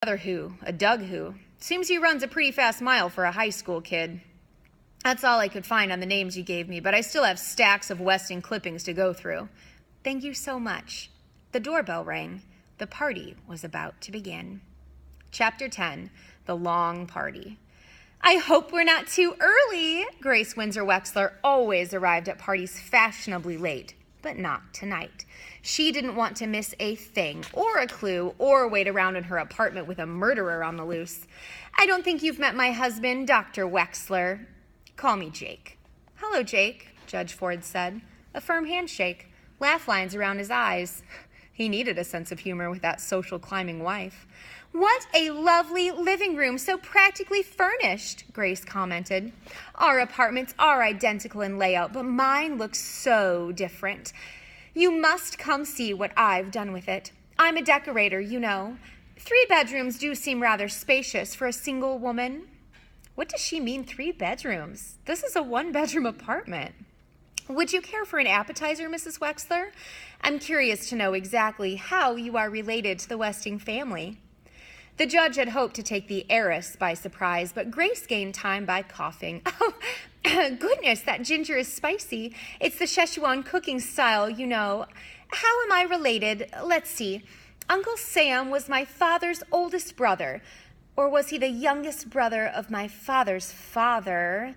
Brother who, a Doug who. Seems he runs a pretty fast mile for a high school kid. That's all I could find on the names you gave me, but I still have stacks of Westing clippings to go through. Thank you so much. The doorbell rang. The party was about to begin. Chapter 10, The Long Party. I hope we're not too early. Grace Windsor Wexler always arrived at parties fashionably late, but not tonight. She didn't want to miss a thing or a clue or wait around in her apartment with a murderer on the loose. I don't think you've met my husband, Dr. Wexler. Call me Jake. Hello, Jake, Judge Ford said. A firm handshake, laugh lines around his eyes. He needed a sense of humor with that social climbing wife. What a lovely living room, so practically furnished, Grace commented. Our apartments are identical in layout, but mine looks so different. You must come see what I've done with it. I'm a decorator, you know. 3 bedrooms do seem rather spacious for a single woman. What does she mean, 3 bedrooms? This is a 1-bedroom apartment. Would you care for an appetizer, Mrs. Wexler? I'm curious to know exactly how you are related to the Westing family. The judge had hoped to take the heiress by surprise, but Grace gained time by coughing. Oh, goodness, that ginger is spicy. It's the Szechuan cooking style, you know. How am I related? Let's see. Uncle Sam was my father's oldest brother. Or was he the youngest brother of my father's father?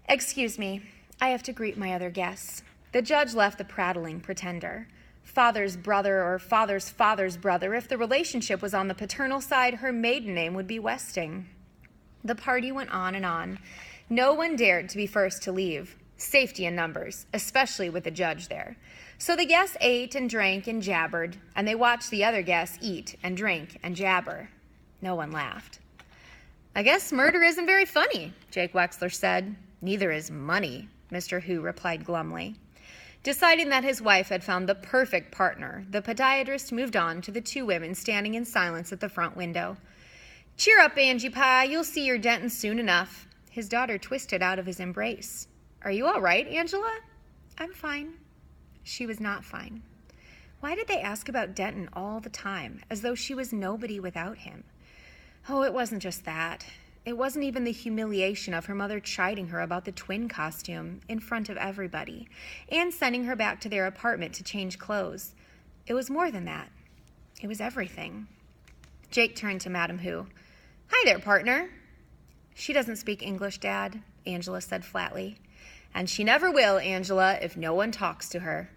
Excuse me, I have to greet my other guests. The judge left the prattling pretender. Father's brother or father's father's brother. If the relationship was on the paternal side, her maiden name would be Westing. The party went on and on. No one dared to be first to leave. Safety in numbers, especially with the judge there. So the guests ate and drank and jabbered, and they watched the other guests eat and drink and jabber. No one laughed. I guess murder isn't very funny, Jake Wexler said. Neither is money, Mr. Who replied glumly. Deciding that his wife had found the perfect partner, the podiatrist moved on to the 2 women standing in silence at the front window. Cheer up, Angie Pie. You'll see your Denton soon enough. His daughter twisted out of his embrace. Are you all right, Angela? I'm fine. She was not fine. Why did they ask about Denton all the time, as though she was nobody without him? Oh, it wasn't just that. It wasn't even the humiliation of her mother chiding her about the twin costume in front of everybody and sending her back to their apartment to change clothes. It was more than that. It was everything. Jake turned to Madam Who. Hi there, partner. She doesn't speak English, Dad, Angela said flatly. And she never will, Angela, if no one talks to her.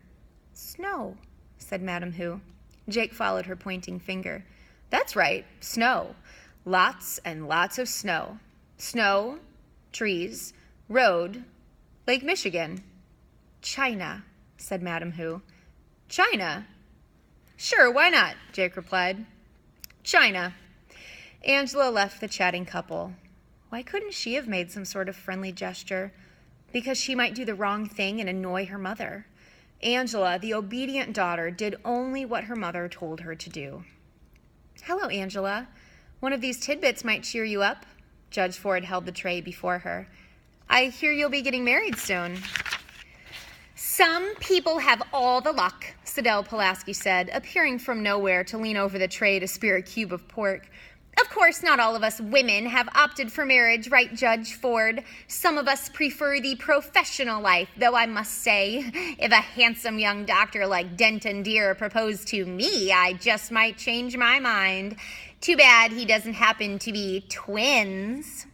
Snow, said Madam Who. Jake followed her pointing finger. That's right, snow. Lots and lots of snow. Snow, trees, road, Lake Michigan. China, said Madam Who. China? Sure, why not? Jake replied. China. Angela left the chatting couple. Why couldn't she have made some sort of friendly gesture? Because she might do the wrong thing and annoy her mother. Angela, the obedient daughter, did only what her mother told her to do. Hello, Angela. One of these tidbits might cheer you up. Judge Ford held the tray before her. I hear you'll be getting married soon. Some people have all the luck, Sidel Pulaski said, appearing from nowhere to lean over the tray to spear a cube of pork. Of course, not all of us women have opted for marriage, right, Judge Ford? Some of us prefer the professional life, though I must say, if a handsome young doctor like Denton Deere proposed to me, I just might change my mind. Too bad he doesn't happen to be twins.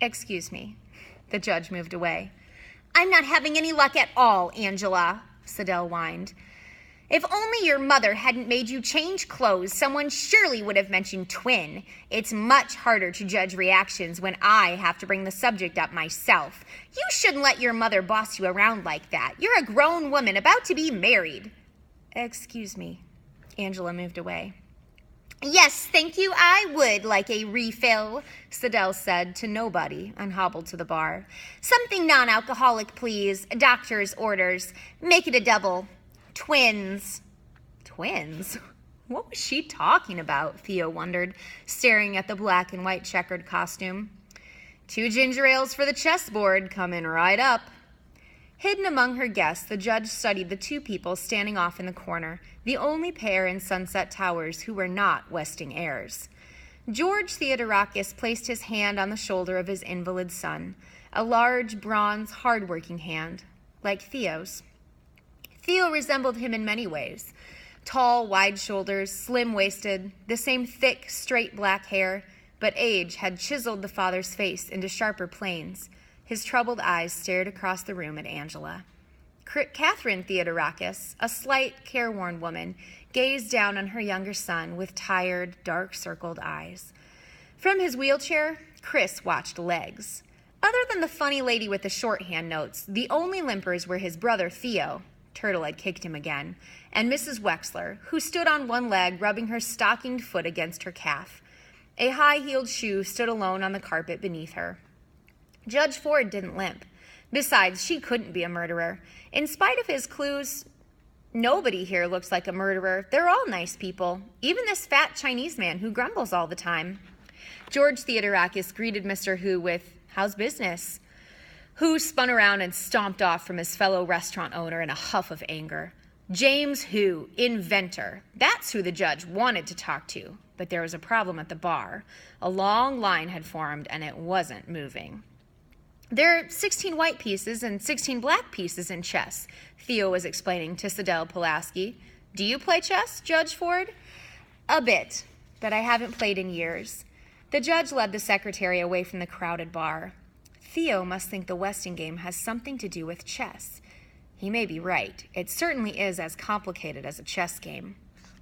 Excuse me. The judge moved away. I'm not having any luck at all, Angela, Sidel whined. If only your mother hadn't made you change clothes, someone surely would have mentioned twin. It's much harder to judge reactions when I have to bring the subject up myself. You shouldn't let your mother boss you around like that. You're a grown woman about to be married. Excuse me. Angela moved away. Yes, thank you, I would like a refill, Sidel said to nobody and hobbled to the bar. Something non-alcoholic, please. Doctor's orders. Make it a double. Twins. Twins? What was she talking about? Theo wondered, staring at the black and white checkered costume. 2 ginger ales for the chessboard, coming right up. Hidden among her guests, the judge studied the two people standing off in the corner, the only pair in Sunset Towers who were not Westing heirs. George Theodorakis placed his hand on the shoulder of his invalid son, a large, bronze, hard-working hand, like Theo's. Theo resembled him in many ways. Tall, wide shoulders, slim-waisted, the same thick, straight black hair, but age had chiseled the father's face into sharper planes. His troubled eyes stared across the room at Angela. Catherine Theodorakis, a slight, careworn woman, gazed down on her younger son with tired, dark-circled eyes. From his wheelchair, Chris watched legs. Other than the funny lady with the shorthand notes, the only limpers were his brother Theo, Turtle had kicked him again, and Mrs. Wexler, who stood on one leg rubbing her stockinged foot against her calf. A high-heeled shoe stood alone on the carpet beneath her. Judge Ford didn't limp. Besides, she couldn't be a murderer. In spite of his clues, nobody here looks like a murderer. They're all nice people, even this fat Chinese man who grumbles all the time. George Theodorakis greeted Mr. Hu with, "How's business?" Hu spun around and stomped off from his fellow restaurant owner in a huff of anger. James Hu, inventor. That's who the judge wanted to talk to. But there was a problem at the bar. A long line had formed, and it wasn't moving. "There are 16 white pieces and 16 black pieces in chess," Theo was explaining to Sidel Pulaski. "Do you play chess, Judge Ford?" "A bit, but I haven't played in years." The judge led the secretary away from the crowded bar. Theo must think the Westing game has something to do with chess. He may be right. It certainly is as complicated as a chess game.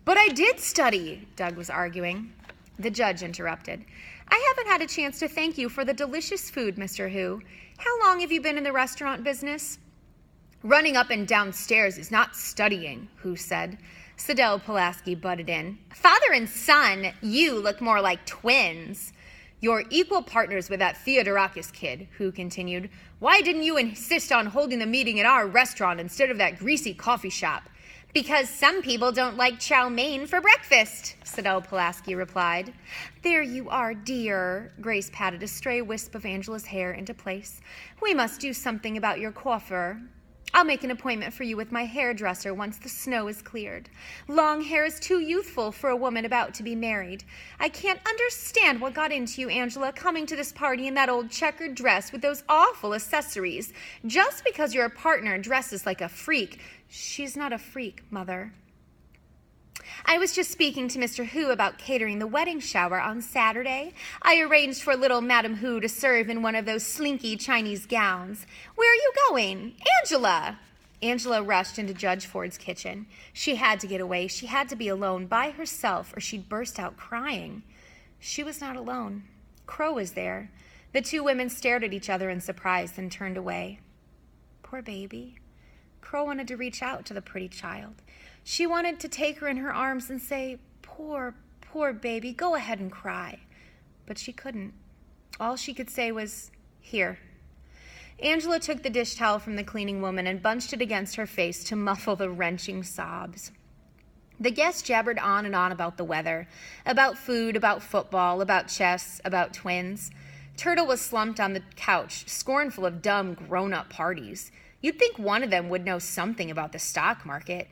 "But I did study," Doug was arguing. The judge interrupted. "I haven't had a chance to thank you for the delicious food, Mr. Hu. How long have you been in the restaurant business?" "Running up and down stairs is not studying," Hu said. Sidel Pulaski butted in. "Father and son, you look more like twins." "You're equal partners with that Theodorakis kid," Hu continued. "Why didn't you insist on holding the meeting at our restaurant instead of that greasy coffee shop?" "Because some people don't like chow mein for breakfast," Sidel Pulaski replied. "There you are, dear." Grace patted a stray wisp of Angela's hair into place. "We must do something about your coiffure. I'll make an appointment for you with my hairdresser once the snow is cleared. Long hair is too youthful for a woman about to be married. I can't understand what got into you, Angela, coming to this party in that old checkered dress with those awful accessories. Just because your partner dresses like a freak." "She's not a freak, Mother." "I was just speaking to Mr. Hu about catering the wedding shower on Saturday. I arranged for little Madame Hu to serve in one of those slinky Chinese gowns. Where are you going? Angela!" Angela rushed into Judge Ford's kitchen. She had to get away. She had to be alone by herself or she'd burst out crying. She was not alone. Crow was there. The two women stared at each other in surprise, then turned away. Poor baby. Crow wanted to reach out to the pretty child. She wanted to take her in her arms and say, "Poor, poor baby, go ahead and cry." But she couldn't. All she could say was, "Here." Angela took the dish towel from the cleaning woman and bunched it against her face to muffle the wrenching sobs. The guests jabbered on and on about the weather, about food, about football, about chess, about twins. Turtle was slumped on the couch, scornful of dumb, grown-up parties. You'd think one of them would know something about the stock market.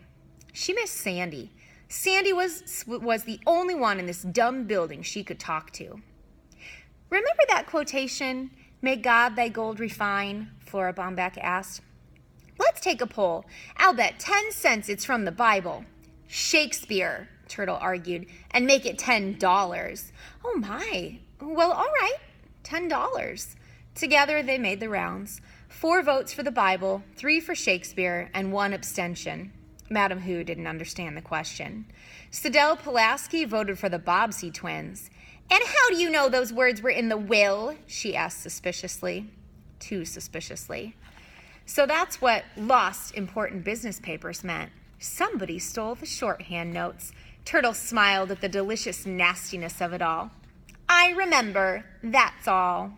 She missed Sandy. Sandy was the only one in this dumb building she could talk to. "Remember that quotation, 'May God thy gold refine'?" Flora Bombeck asked. "Let's take a poll. I'll bet 10 cents it's from the Bible." "Shakespeare," Turtle argued, "and make it $10. "Oh my. Well, all right. $10. Together they made the rounds. 4 votes for the Bible, 3 for Shakespeare, and 1 abstention. Madame Hu didn't understand the question. Sidel Pulaski voted for the Bobbsey twins. "And how do you know those words were in the will?" she asked suspiciously. Too suspiciously. So that's what lost important business papers meant. Somebody stole the shorthand notes. Turtle smiled at the delicious nastiness of it all. "I remember, that's all."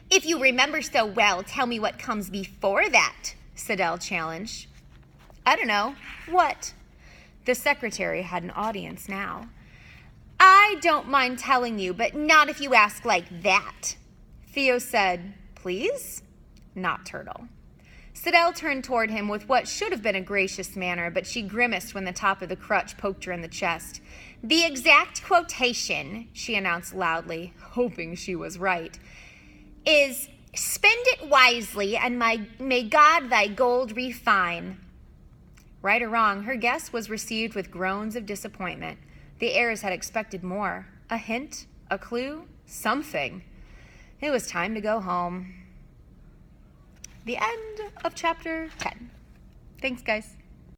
"If you remember so well, tell me what comes before that," Sidel challenged. "I don't know. What?" The secretary had an audience now. "I don't mind telling you, but not if you ask like that." Theo said, "Please?" Not Turtle. Siddell turned toward him with what should have been a gracious manner, but she grimaced when the top of the crutch poked her in the chest. "The exact quotation," she announced loudly, hoping she was right, "is, 'Spend it wisely, and may God thy gold refine.'" Right or wrong, her guess was received with groans of disappointment. The heirs had expected more. A hint, a clue, something. It was time to go home. The end of chapter 10. Thanks, guys.